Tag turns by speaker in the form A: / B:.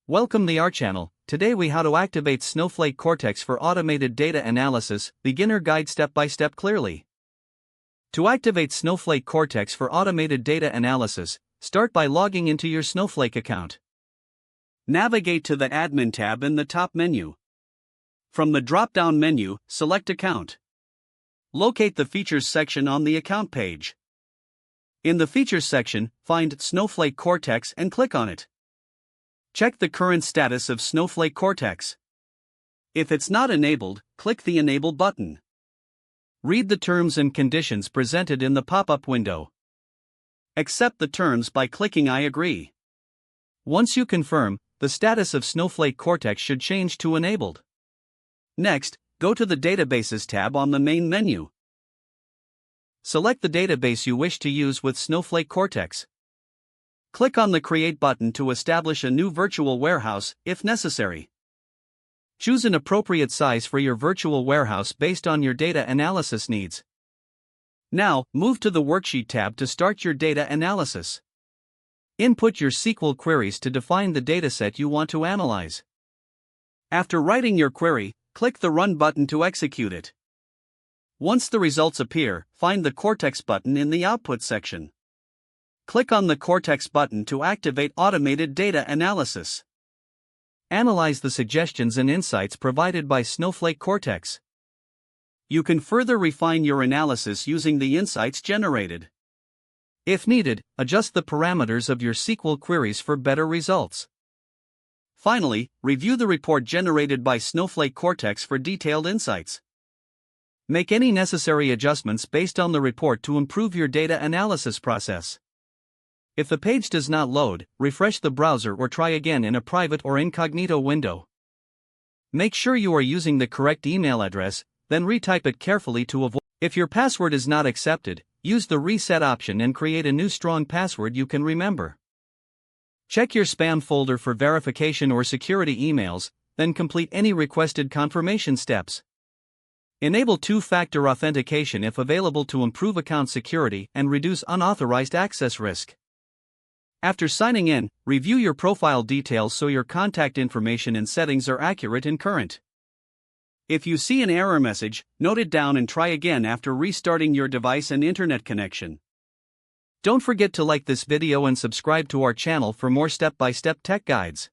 A: Welcome to our channel. Today we how to activate Snowflake Cortex for automated data analysis, beginner guide step by step clearly. To activate Snowflake Cortex for automated data analysis, start by logging into your Snowflake account. Navigate to the Admin tab in the top menu. From the drop-down menu, select Account. Locate the Features section on the Account page. In the Features section, find Snowflake Cortex and click on it. Check the current status of Snowflake Cortex. If it's not enabled, click the Enable button. Read the terms and conditions presented in the pop-up window. Accept the terms by clicking I agree. Once you confirm, the status of Snowflake Cortex should change to Enabled. Next, go to the Databases tab on the main menu. Select the database you wish to use with Snowflake Cortex. Click on the Create button to establish a new virtual warehouse, if necessary. Choose an appropriate size for your virtual warehouse based on your data analysis needs. Now, move to the Worksheet tab to start your data analysis. Input your SQL queries to define the dataset you want to analyze. After writing your query, click the Run button to execute it. Once the results appear, find the Cortex button in the Output section. Click on the Cortex button to activate automated data analysis. Analyze the suggestions and insights provided by Snowflake Cortex. You can further refine your analysis using the insights generated. If needed, adjust the parameters of your SQL queries for better results. Finally, review the report generated by Snowflake Cortex for detailed insights. Make any necessary adjustments based on the report to improve your data analysis process. If the page does not load, refresh the browser or try again in a private or incognito window. Make sure you are using the correct email address, then retype it carefully to avoid. If your password is not accepted, use the Reset option and create a new strong password you can remember. Check your spam folder for verification or security emails, then complete any requested confirmation steps. Enable two-factor authentication if available to improve account security and reduce unauthorized access risk. After signing in, review your profile details so your contact information and settings are accurate and current. If you see an error message, note it down and try again after restarting your device and internet connection. Don't forget to like this video and subscribe to our channel for more step-by-step tech guides.